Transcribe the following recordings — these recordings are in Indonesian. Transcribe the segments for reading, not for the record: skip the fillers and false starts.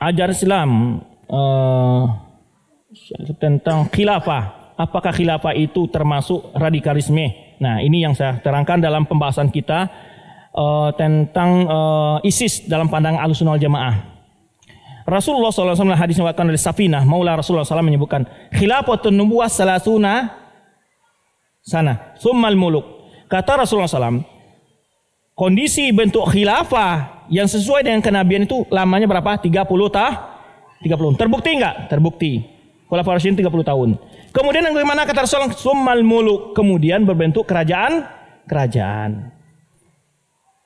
ajaran Islam tentang khilafah. Apakah khilafah itu termasuk radikalisme? Nah, ini yang saya terangkan dalam pembahasan kita tentang ISIS dalam pandangan Ahlussunnah wal Jamaah. Rasulullah SAW hadis diriwayatkan dari Safinah, Maula Rasulullah SAW menyebutkan khilafatun nubuwah salasuna sana, tsummal muluk. Kata Rasulullah SAW, kondisi bentuk khilafah yang sesuai dengan kenabian itu lamanya berapa? 30 Terbukti enggak? Terbukti. Khulafaur Rasyidin 30 tahun. Kemudian bagaimana kata Rasulullah? Tsummal muluk. Kemudian berbentuk kerajaan.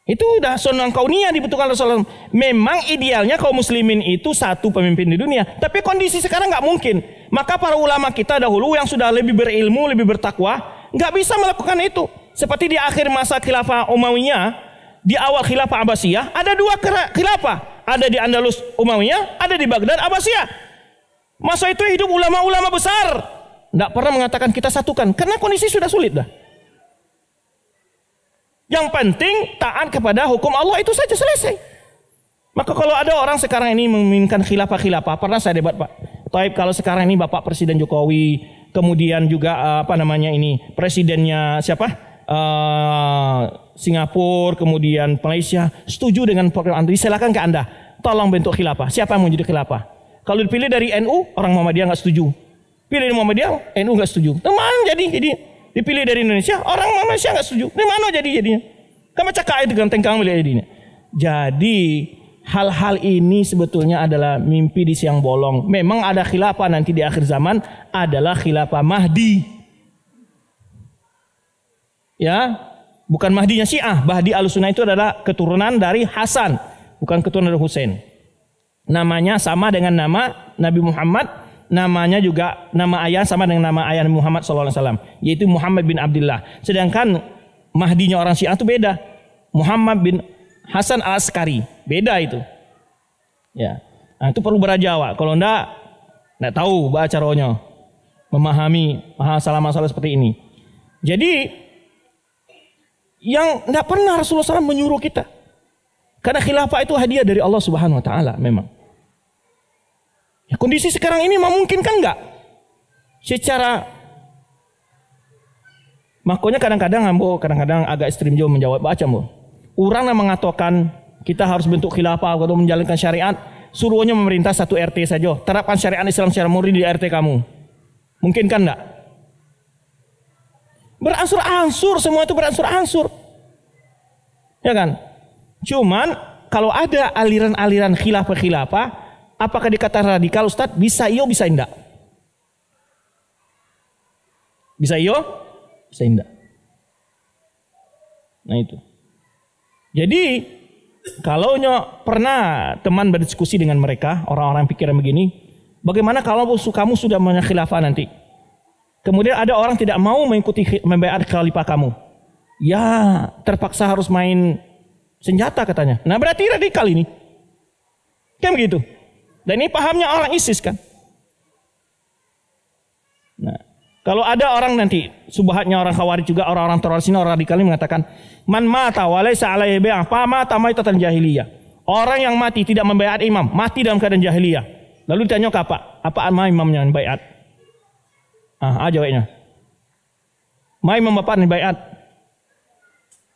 Itu udah sunnah kauniyah dibutuhkan Rasulullah. Memang idealnya kaum muslimin itu satu pemimpin di dunia. Tapi kondisi sekarang nggak mungkin. Maka para ulama kita dahulu yang sudah lebih berilmu, lebih bertakwa, nggak bisa melakukan itu. Seperti di akhir masa khilafah Umayyah, di awal khilafah Abbasiyah, ada dua khilafah. Ada di Andalus Umayyah, ada di Baghdad Abbasiyah. Masa itu hidup ulama-ulama besar. Nggak pernah mengatakan kita satukan. Karena kondisi sudah sulit dah. Yang penting taat kepada hukum Allah itu saja, selesai. Maka kalau ada orang sekarang ini menginginkan khilafah, pernah saya debat Pak. Taib, kalau sekarang ini Bapak Presiden Jokowi, kemudian juga presidennya siapa? Singapura, kemudian Malaysia, setuju dengan program Anda, silakan ke Anda. Tolong bentuk khilafah. Siapa yang mau jadi khilafah? Kalau dipilih dari NU, orang Muhammadiyah nggak setuju. Pilih dari Muhammadiyah, NU nggak setuju. Teman jadi dipilih dari Indonesia, orang Malaysia nggak setuju. Di mana jadinya? Kamu cakap itu ganteng kamu lihat jadinya. Jadi hal-hal ini sebetulnya adalah mimpi di siang bolong. Memang ada khilafah nanti di akhir zaman, adalah khilafah Mahdi. Ya, bukan Mahdinya Syiah. Mahdi Ahlussunnah itu adalah keturunan dari Hasan, bukan keturunan dari Husain. Namanya sama dengan nama Nabi Muhammad, namanya juga nama ayah sama dengan nama ayah Nabi Muhammad SAW, yaitu Muhammad bin Abdullah. Sedangkan Mahdinya orang Syiah itu beda, Muhammad bin Hasan al-Askari, beda itu. Ya, nah, itu perlu berajawa. Kalau enggak tahu baca rohnya, memahami masalah-masalah seperti ini. Jadi yang enggak pernah Rasulullah SAW menyuruh kita, karena khilafah itu hadiah dari Allah Subhanahu Wa Taala memang. Ya, kondisi sekarang ini memungkinkan enggak? Secara makanya kadang-kadang agak ekstrim juga menjawab baca mo. Orang yang mengatakan kita harus bentuk khilafah atau menjalankan syariat, suruhnya memerintah satu RT saja. Terapkan syariat Islam secara murni di RT kamu. Mungkinkan enggak? Beransur-ansur, semua itu beransur-ansur. Ya kan? Cuman kalau ada aliran-aliran khilafah, apakah dikatakan radikal Ustaz? Bisa iyo, bisa enggak? Bisa iyo, bisa enggak? Nah itu. Jadi kalau pernah teman berdiskusi dengan mereka, orang-orang pikiran begini, bagaimana kalau kamu sudah khilafah nanti? Kemudian ada orang tidak mau mengikuti membaiat khalifah kamu. Ya, terpaksa harus main senjata katanya. Nah, berarti radikal ini. Kan begitu. Dan ini pahamnya orang ISIS kan. Nah, kalau ada orang nanti, subhatnya orang Khawarij juga, orang-orang teroris ini, orang radikal ini mengatakan, man mata walaysa alaihi bai'ah, fa mata maitatan jahiliyah. Orang yang mati tidak membaiat imam, mati dalam keadaan jahiliyah. Lalu ditanya ke apa? Apa imamnya yang baiat? Jawabnya. Ma imam bapak yang baiat?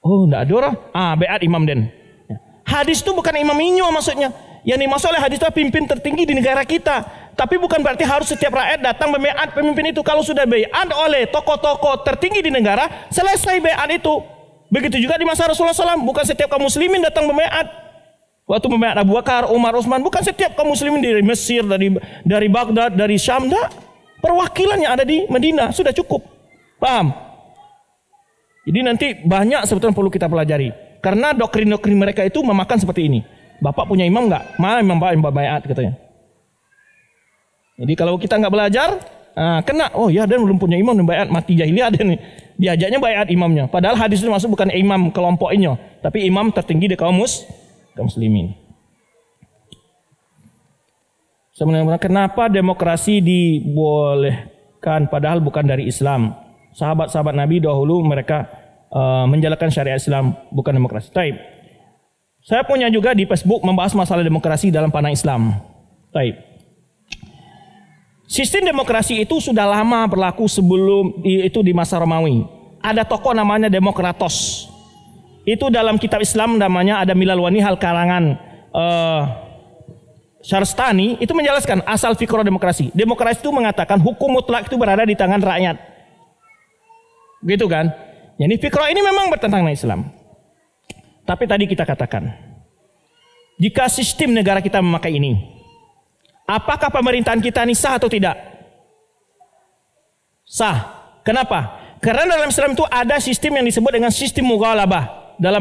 Oh, enggak ada orang. Baiat imam den. Hadis itu bukan imam inyo maksudnya. Yang dimaksud oleh hadis itu pimpin tertinggi di negara kita. Tapi bukan berarti harus setiap rakyat datang membaiat pemimpin itu. Kalau sudah baiat oleh tokoh-tokoh tertinggi di negara, selesai baiat itu. Begitu juga di masa Rasulullah SAW. Bukan setiap kaum muslimin datang membaiat. Waktu membaiat Abu Bakar, Umar, Utsman, bukan setiap kaum muslimin dari Mesir, dari Baghdad, dari Syam, enggak. Perwakilan yang ada di Madinah sudah cukup. Paham? Jadi nanti banyak sebetulnya perlu kita pelajari. Karena doktrin-doktrin mereka itu memakan seperti ini. Bapak punya imam enggak? Mana imam baiat katanya. Jadi kalau kita enggak belajar, kena. Oh ya, dan belum punya imam dan baiat, mati jahiliyah dan diajaknya baiat imamnya. Padahal hadis itu maksud bukan imam kelompoknya, tapi imam tertinggi di kaum muslimin. Sebenarnya kenapa demokrasi dibolehkan padahal bukan dari Islam? Sahabat-sahabat Nabi dahulu mereka menjalankan syariat Islam, bukan demokrasi. Taib. Saya punya juga di Facebook membahas masalah demokrasi dalam pandangan Islam. Baik. Sistem demokrasi itu sudah lama berlaku sebelum itu di masa Romawi. Ada tokoh namanya Demokratos. Itu dalam kitab Islam namanya ada Milal wa Nihal karangan Syarstani itu menjelaskan asal fikra demokrasi. Demokrasi itu mengatakan hukum mutlak itu berada di tangan rakyat. Begitu kan? Jadi fikra ini memang bertentangan dengan Islam. Tapi tadi kita katakan, jika sistem negara kita memakai ini, apakah pemerintahan kita ini sah atau tidak? Sah. Kenapa? Karena dalam Islam itu ada sistem yang disebut dengan sistem mughalabah dalam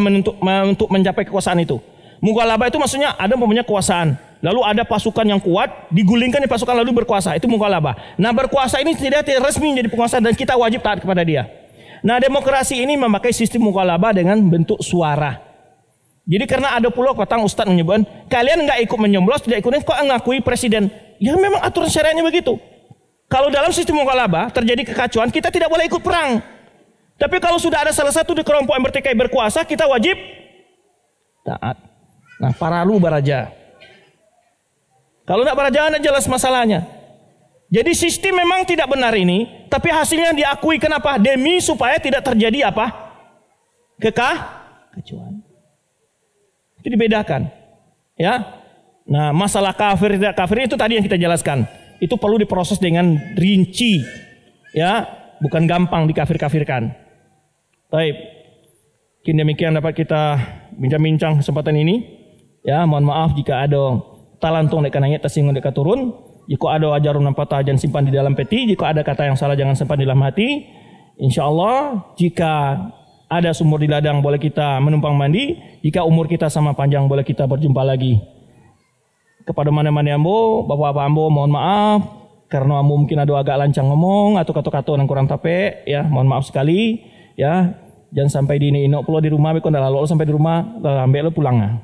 untuk mencapai kekuasaan itu. Mughalabah itu maksudnya ada mempunyai kekuasaan, lalu ada pasukan yang kuat digulingkan di pasukan lalu berkuasa, itu mughalabah. Nah, berkuasa ini tidak resmi menjadi penguasa dan kita wajib taat kepada dia. Nah, demokrasi ini memakai sistem mughalabah dengan bentuk suara. Jadi karena ada pula patang ustadz menyebut, kalian nggak ikut menyoblos, tidak ikut, kok ngakui presiden? Ya memang aturan syariatnya begitu. Kalau dalam sistem mughalabah terjadi kekacauan, kita tidak boleh ikut perang. Tapi kalau sudah ada salah satu di kelompok yang bertikai berkuasa, kita wajib taat. Nah, paralu baraja. Kalau tidak baraja, anda jelas masalahnya. Jadi sistem memang tidak benar ini, tapi hasilnya diakui. Kenapa? Demi supaya tidak terjadi apa? Kekacauan. Itu dibedakan, ya. Nah, masalah kafir tidak kafir itu tadi yang kita jelaskan. Itu perlu diproses dengan rinci, ya, bukan gampang dikafir-kafirkan. Baik, mungkin demikian dapat kita bincang-bincang kesempatan ini. Ya, mohon maaf jika ada talantung dek kananya tersinggung dek turun. Jika ada ajaran nampak jangan simpan di dalam peti. Jika ada kata yang salah jangan simpan di dalam hati. Insya Allah jika ada sumur di ladang boleh kita menumpang mandi. Jika umur kita sama panjang boleh kita berjumpa lagi. Kepada mana-mana ambo, bapak-bapak ambo mohon maaf. Karena ambo mungkin ada agak lancang ngomong atau kata-kata yang kurang tape. Ya, mohon maaf sekali. Ya, jangan sampai di ini inok pulau di rumah. Bikon dah lalu sampai di rumah, ambil pulang.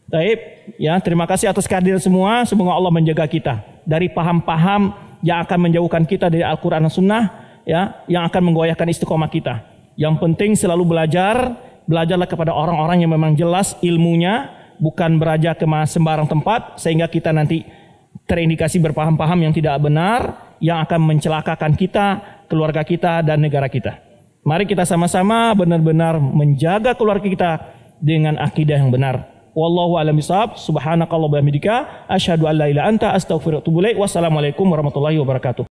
Baik, ya, terima kasih atas kehadiran semua. Semoga Allah menjaga kita dari paham-paham yang akan menjauhkan kita dari Al-Quran dan Sunnah. Ya, yang akan menggoyahkan istiqomah kita. Yang penting selalu belajar. Belajarlah kepada orang-orang yang memang jelas ilmunya. Bukan beraja ke sembarang tempat sehingga kita nanti terindikasi berpaham-paham yang tidak benar yang akan mencelakakan kita, keluarga kita dan negara kita. Mari kita sama-sama benar-benar menjaga keluarga kita dengan akidah yang benar. Wallahu a'lam bishawab. Subhanakallahumma wa bihamdika asyhadu an la ilaha illa anta astaghfiruka wa atubu ilaik. Wassalamualaikum warahmatullahi wabarakatuh.